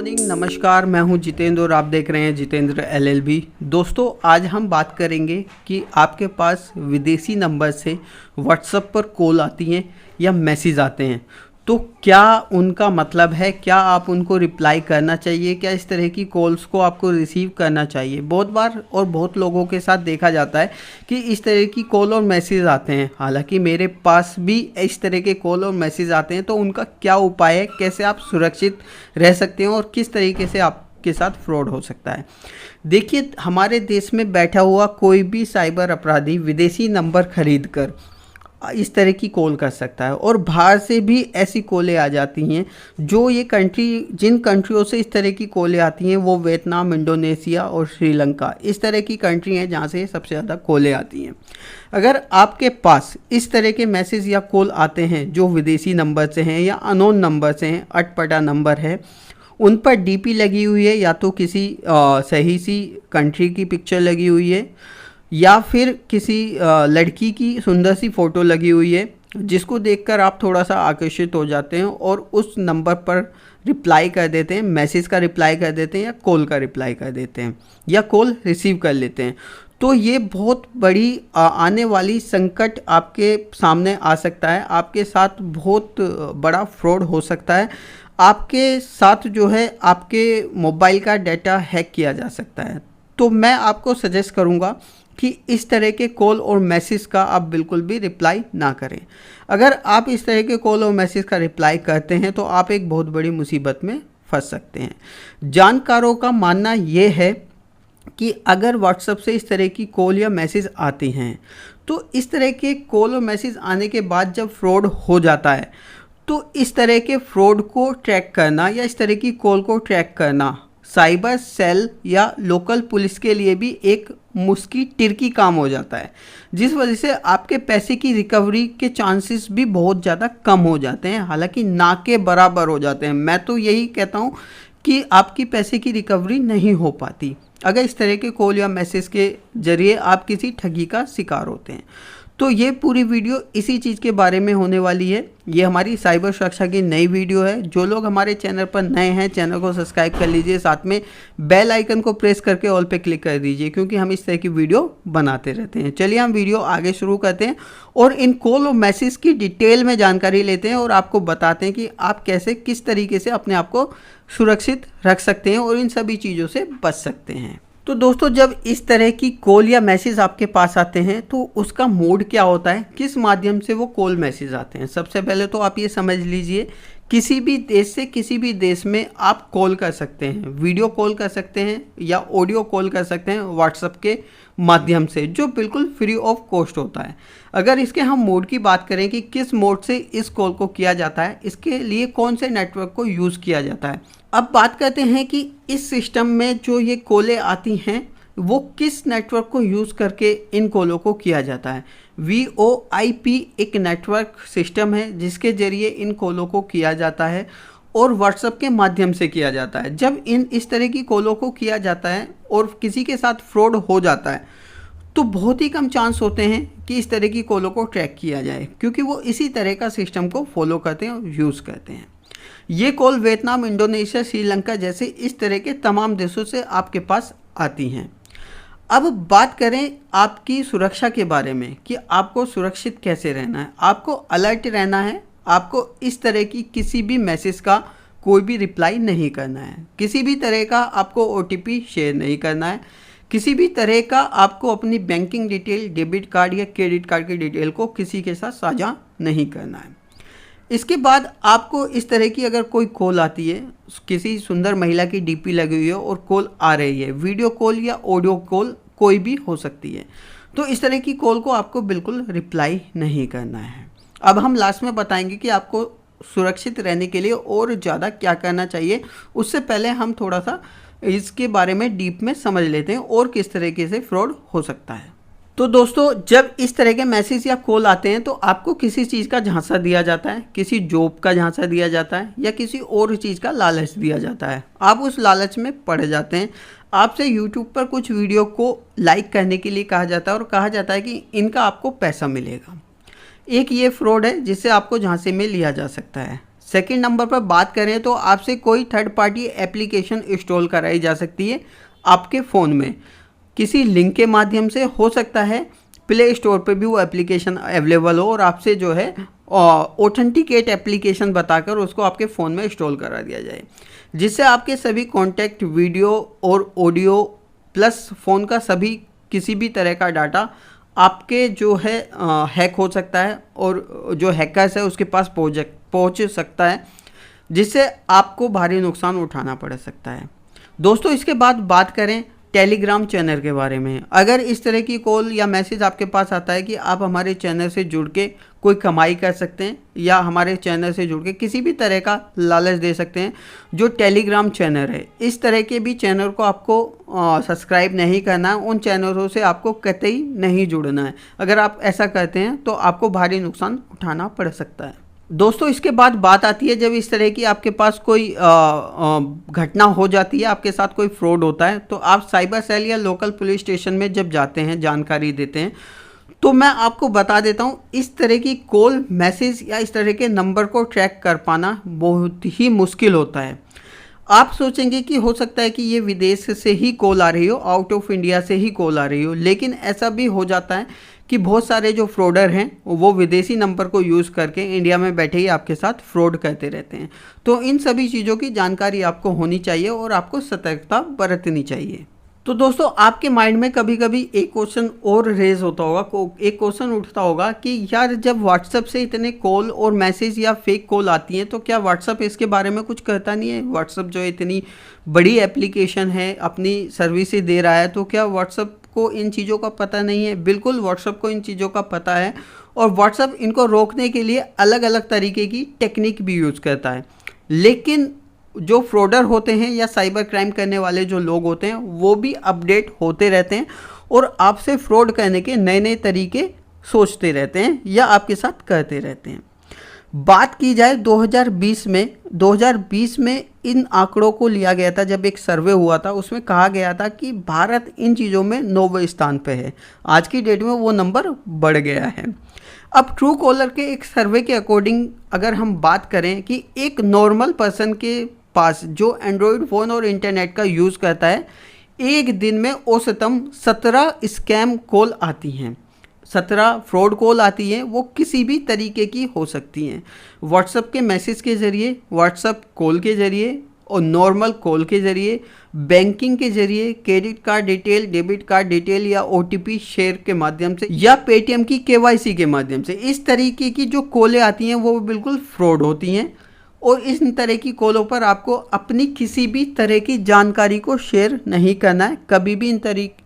Morning, नमस्कार। मैं हूं जितेंद्र और आप देख रहे हैं जितेंद्र एलएलबी। दोस्तों, आज हम बात करेंगे कि आपके पास विदेशी नंबर से व्हाट्सएप पर कॉल आती हैं या मैसेज आते हैं तो क्या उनका मतलब है, क्या आप उनको रिप्लाई करना चाहिए, क्या इस तरह की कॉल्स को आपको रिसीव करना चाहिए। बहुत बार और बहुत लोगों के साथ देखा जाता है कि इस तरह की कॉल और मैसेज आते हैं। हालांकि मेरे पास भी इस तरह के कॉल और मैसेज आते हैं, तो उनका क्या उपाय है, कैसे आप सुरक्षित रह सकते हैं और किस तरीके से आपके साथ फ्रॉड हो सकता है। देखिए, हमारे देश में बैठा हुआ कोई भी साइबर अपराधी विदेशी नंबर खरीद कर इस तरह की कॉल कर सकता है और बाहर से भी ऐसी कॉलें आ जाती हैं। जो ये जिन कंट्रियों से इस तरह की कॉलें आती हैं वो वियतनाम, इंडोनेशिया और श्रीलंका, इस तरह की कंट्री हैं जहाँ से सबसे ज़्यादा कॉलें आती हैं। अगर आपके पास इस तरह के मैसेज या कॉल आते हैं जो विदेशी नंबर से हैं या अननोन नंबर से हैं, अटपटा नंबर है, उन पर डीपी लगी हुई है या तो किसी सही सी कंट्री की पिक्चर लगी हुई है या फिर किसी लड़की की सुंदर सी फ़ोटो लगी हुई है, जिसको देखकर आप थोड़ा सा आकर्षित हो जाते हैं और उस नंबर पर रिप्लाई कर देते हैं, मैसेज का रिप्लाई कर देते हैं या कॉल का रिप्लाई कर देते हैं या कॉल रिसीव कर लेते हैं, तो ये बहुत बड़ी आने वाली संकट आपके सामने आ सकता है। आपके साथ बहुत बड़ा फ्रॉड हो सकता है। आपके साथ जो है आपके मोबाइल का डाटा हैक किया जा सकता है। तो मैं आपको सजेस्ट करूँगा कि इस तरह के कॉल और मैसेज का आप बिल्कुल भी रिप्लाई ना करें। अगर आप इस तरह के कॉल और मैसेज का रिप्लाई करते हैं तो आप एक बहुत बड़ी मुसीबत में फंस सकते हैं। जानकारों का मानना ये है कि अगर व्हाट्सएप से इस तरह की कॉल या मैसेज आती हैं तो इस तरह के कॉल और मैसेज आने के बाद जब फ्रॉड हो जाता है तो इस तरह के फ्रॉड को ट्रैक करना या इस तरह की कॉल को ट्रैक करना साइबर सेल या लोकल पुलिस के लिए भी एक मुश्किल टिरकी काम हो जाता है, जिस वजह से आपके पैसे की रिकवरी के चांसेस भी बहुत ज़्यादा कम हो जाते हैं, हालांकि ना के बराबर हो जाते हैं। मैं तो यही कहता हूँ कि आपकी पैसे की रिकवरी नहीं हो पाती अगर इस तरह के कॉल या मैसेज के जरिए आप किसी ठगी का शिकार होते हैं। तो ये पूरी वीडियो इसी चीज़ के बारे में होने वाली है। ये हमारी साइबर सुरक्षा की नई वीडियो है। जो लोग हमारे चैनल पर नए हैं, चैनल को सब्सक्राइब कर लीजिए, साथ में बेल आइकन को प्रेस करके ऑल पे क्लिक कर दीजिए, क्योंकि हम इस तरह की वीडियो बनाते रहते हैं। चलिए हम वीडियो आगे शुरू करते हैं और इन कॉल और मैसेज की डिटेल में जानकारी लेते हैं और आपको बताते हैं कि आप कैसे किस तरीके से अपने आप को सुरक्षित रख सकते हैं और इन सभी चीज़ों से बच सकते हैं। तो दोस्तों, जब इस तरह की कॉल या मैसेज आपके पास आते हैं तो उसका मोड क्या होता है, किस माध्यम से वो कॉल मैसेज आते हैं। सबसे पहले तो आप ये समझ लीजिए, किसी भी देश से किसी भी देश में आप कॉल कर सकते हैं, वीडियो कॉल कर सकते हैं या ऑडियो कॉल कर सकते हैं व्हाट्सएप के माध्यम से, जो बिल्कुल फ्री ऑफ कॉस्ट होता है। अगर इसके हम मोड की बात करें कि किस मोड से इस कॉल को किया जाता है, इसके लिए कौन से नेटवर्क को यूज़ किया जाता है। अब बात करते हैं कि इस सिस्टम में जो ये कॉलें आती हैं वो किस नेटवर्क को यूज़ करके इन कॉलों को किया जाता है। VoIP एक नेटवर्क सिस्टम है जिसके ज़रिए इन कॉलों को किया जाता है और व्हाट्सएप के माध्यम से किया जाता है। जब इस तरह की कॉलों को किया जाता है और किसी के साथ फ्रॉड हो जाता है तो बहुत ही कम चांस होते हैं कि इस तरह की कॉलों को ट्रैक किया जाए, क्योंकि वो इसी तरह का सिस्टम को फॉलो करते हैं और यूज़ करते हैं। ये कॉल वियतनाम, इंडोनेशिया, श्रीलंका जैसे इस तरह के तमाम देशों से आपके पास आती हैं। अब बात करें आपकी सुरक्षा के बारे में कि आपको सुरक्षित कैसे रहना है। आपको अलर्ट रहना है। आपको इस तरह की किसी भी मैसेज का कोई भी रिप्लाई नहीं करना है। किसी भी तरह का आपको OTP शेयर नहीं करना है। किसी भी तरह का आपको अपनी बैंकिंग डिटेल, डेबिट कार्ड या क्रेडिट कार्ड की डिटेल को किसी के साथ साझा नहीं करना है। इसके बाद आपको इस तरह की अगर कोई कॉल आती है, किसी सुंदर महिला की DP लगी हुई है और कॉल आ रही है, वीडियो कॉल या ऑडियो कॉल कोई भी हो सकती है, तो इस तरह की कॉल को आपको बिल्कुल रिप्लाई नहीं करना है। अब हम लास्ट में बताएंगे कि आपको सुरक्षित रहने के लिए और ज़्यादा क्या करना चाहिए। उससे पहले हम थोड़ा सा इसके बारे में डीप में समझ लेते हैं और किस तरीके से फ्रॉड हो सकता है। तो दोस्तों, जब इस तरह के मैसेज या कॉल आते हैं तो आपको किसी चीज़ का झांसा दिया जाता है, किसी जॉब का झांसा दिया जाता है या किसी और चीज़ का लालच दिया जाता है। आप उस लालच में पड़ जाते हैं। आपसे YouTube पर कुछ वीडियो को लाइक करने के लिए कहा जाता है और कहा जाता है कि इनका आपको पैसा मिलेगा। एक ये फ्रॉड है जिससे आपको झांसे में लिया जा सकता है। सेकंड नंबर पर बात करें तो आपसे कोई थर्ड पार्टी एप्लीकेशन इंस्टॉल कराई जा सकती है आपके फ़ोन में किसी लिंक के माध्यम से। हो सकता है प्ले स्टोर पे भी वो एप्लीकेशन अवेलेबल हो और आपसे जो है ऑथेंटिकेट एप्लीकेशन बताकर उसको आपके फ़ोन में इंस्टॉल करा दिया जाए, जिससे आपके सभी कॉन्टैक्ट, वीडियो और ऑडियो प्लस फ़ोन का सभी किसी भी तरह का डाटा आपके जो है हैक हो सकता है और जो हैकर्स है उसके पास पहुंच सकता है, जिससे आपको भारी नुकसान उठाना पड़ सकता है। दोस्तों इसके बाद बात करें टेलीग्राम चैनल के बारे में। अगर इस तरह की कॉल या मैसेज आपके पास आता है कि आप हमारे चैनल से जुड़ के कोई कमाई कर सकते हैं या हमारे चैनल से जुड़ के किसी भी तरह का लालच दे सकते हैं, जो टेलीग्राम चैनल है, इस तरह के भी चैनल को आपको सब्सक्राइब नहीं करना है। उन चैनलों से आपको कतई नहीं जुड़ना है। अगर आप ऐसा करते हैं तो आपको भारी नुकसान उठाना पड़ सकता है। दोस्तों इसके बाद बात आती है जब इस तरह की आपके पास कोई घटना हो जाती है, आपके साथ कोई फ्रॉड होता है, तो आप साइबर सेल या लोकल पुलिस स्टेशन में जब जाते हैं, जानकारी देते हैं, तो मैं आपको बता देता हूँ इस तरह की कॉल, मैसेज या इस तरह के नंबर को ट्रैक कर पाना बहुत ही मुश्किल होता है। आप सोचेंगे कि हो सकता है कि ये विदेश से ही कॉल आ रही हो, आउट ऑफ इंडिया से ही कॉल आ रही हो, लेकिन ऐसा भी हो जाता है कि बहुत सारे जो फ्रॉडर हैं वो विदेशी नंबर को यूज़ करके इंडिया में बैठे ही आपके साथ फ्रॉड करते रहते हैं। तो इन सभी चीज़ों की जानकारी आपको होनी चाहिए और आपको सतर्कता बरतनी चाहिए। तो दोस्तों आपके माइंड में कभी कभी एक क्वेश्चन और रेज होता होगा, एक क्वेश्चन उठता होगा कि यार जब व्हाट्सएप से इतने कॉल और मैसेज या फेक कॉल आती हैं तो क्या व्हाट्सएप इसके बारे में कुछ करता नहीं है? व्हाट्सएप जो इतनी बड़ी एप्लीकेशन है, अपनी सर्विसेज दे रहा है, तो क्या व्हाट्सएप को इन चीज़ों का पता नहीं है? बिल्कुल व्हाट्सएप को इन चीज़ों का पता है और व्हाट्सएप इनको रोकने के लिए अलग अलग तरीके की टेक्निक भी यूज़ करता है। लेकिन जो फ्रॉडर होते हैं या साइबर क्राइम करने वाले जो लोग होते हैं वो भी अपडेट होते रहते हैं और आपसे फ्रॉड करने के नए नए तरीके सोचते रहते हैं या आपके साथ करते रहते हैं। बात की जाए 2020 में इन आंकड़ों को लिया गया था, जब एक सर्वे हुआ था उसमें कहा गया था कि भारत इन चीज़ों में 9वें स्थान पे है। आज की डेट में वो नंबर बढ़ गया है। अब ट्रू कॉलर के एक सर्वे के अकॉर्डिंग अगर हम बात करें कि एक नॉर्मल पर्सन के पास जो एंड्रॉयड फ़ोन और इंटरनेट का यूज़ करता है, एक दिन में औसतन 17 स्कैम कॉल आती हैं, 17 फ्रॉड कॉल आती हैं। वो किसी भी तरीके की हो सकती हैं, व्हाट्सएप के मैसेज के ज़रिए, व्हाट्सएप कॉल के ज़रिए और नॉर्मल कॉल के ज़रिए, बैंकिंग के ज़रिए, credit card detail, debit card detail या OTP शेयर के माध्यम से या पेटीएम की KYC के माध्यम से। इस तरीके की जो कॉलें आती हैं वो बिल्कुल फ्रॉड होती हैं और इस तरह की कॉलों पर आपको अपनी किसी भी तरह की जानकारी को शेयर नहीं करना है। कभी भी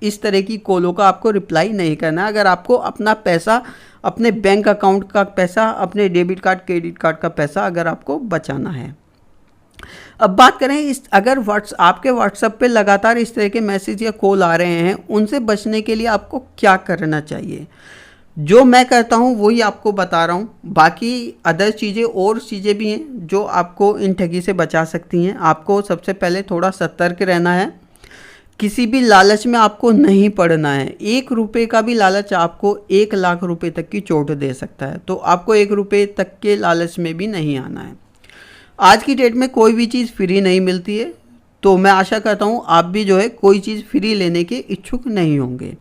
इस तरह की कॉलों का आपको रिप्लाई नहीं करना है। अगर आपको अपना पैसा, अपने बैंक अकाउंट का पैसा, अपने डेबिट कार्ड, क्रेडिट कार्ड का पैसा अगर आपको बचाना है। अब बात करें अगर आपके व्हाट्सएप पे लगातार इस तरह के मैसेज या कॉल आ रहे हैं, उनसे बचने के लिए आपको क्या करना चाहिए? जो मैं करता हूँ वही आपको बता रहा हूँ। बाकी अदर चीज़ें और चीज़ें भी हैं जो आपको इन ठगी से बचा सकती हैं। आपको सबसे पहले थोड़ा सतर्क रहना है, किसी भी लालच में आपको नहीं पड़ना है। 1 रुपये का भी लालच आपको 1 लाख रुपए तक की चोट दे सकता है, तो आपको 1 रुपये तक के लालच में भी नहीं आना है। आज की डेट में कोई भी चीज़ फ्री नहीं मिलती है, तो मैं आशा करता हूँ आप भी जो है कोई चीज़ फ्री लेने के इच्छुक नहीं होंगे।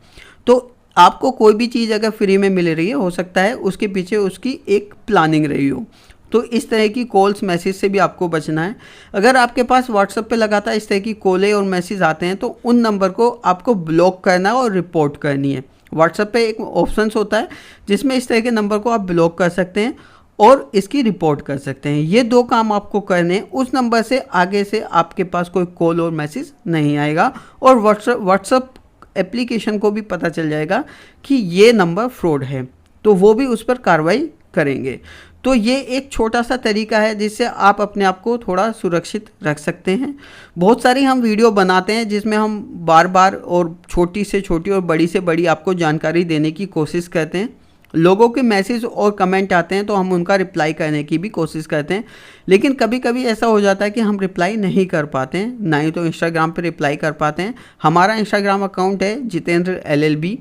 तो आपको कोई भी चीज़ अगर फ्री में मिल रही है, हो सकता है उसके पीछे उसकी एक प्लानिंग रही हो। तो इस तरह की कॉल्स, मैसेज से भी आपको बचना है। अगर आपके पास व्हाट्सएप पे लगातार इस तरह की कॉलें और मैसेज आते हैं तो उन नंबर को आपको ब्लॉक करना है और रिपोर्ट करनी है। व्हाट्सएप पे एक ऑप्शंस होता है जिसमें इस तरह के नंबर को आप ब्लॉक कर सकते हैं और इसकी रिपोर्ट कर सकते हैं। ये 2 काम आपको करने हैं। उस नंबर से आगे से आपके पास कोई कॉल और मैसेज नहीं आएगा और व्हाट्सएप एप्लीकेशन को भी पता चल जाएगा कि ये नंबर फ्रॉड है, तो वो भी उस पर कार्रवाई करेंगे। तो ये एक छोटा सा तरीका है जिससे आप अपने आप को थोड़ा सुरक्षित रख सकते हैं। बहुत सारी हम वीडियो बनाते हैं जिसमें हम बार बार और छोटी से छोटी और बड़ी से बड़ी आपको जानकारी देने की कोशिश करते हैं। लोगों के मैसेज और कमेंट आते हैं तो हम उनका रिप्लाई करने की भी कोशिश करते हैं, लेकिन कभी कभी ऐसा हो जाता है कि हम रिप्लाई नहीं कर पाते हैं, ना ही तो इंस्टाग्राम पे रिप्लाई कर पाते हैं। हमारा इंस्टाग्राम अकाउंट है जितेंद्र LLB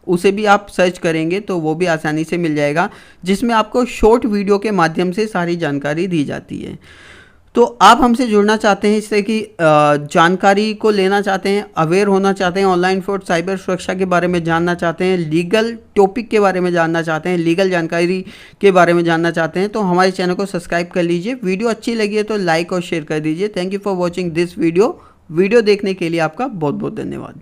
उसे भी आप सर्च करेंगे तो वो भी आसानी से मिल जाएगा, जिसमें आपको शॉर्ट वीडियो के माध्यम से सारी जानकारी दी जाती है। तो आप हमसे जुड़ना चाहते हैं इससे कि जानकारी को लेना चाहते हैं, अवेयर होना चाहते हैं, ऑनलाइन फ्रॉड साइबर सुरक्षा के बारे में जानना चाहते हैं, लीगल टॉपिक के बारे में जानना चाहते हैं, लीगल जानकारी के बारे में जानना चाहते हैं, तो हमारे चैनल को सब्सक्राइब कर लीजिए। वीडियो अच्छी लगी है तो लाइक और शेयर कर दीजिए। Thank you for watching this video. Video देखने के लिए आपका बहुत बहुत धन्यवाद।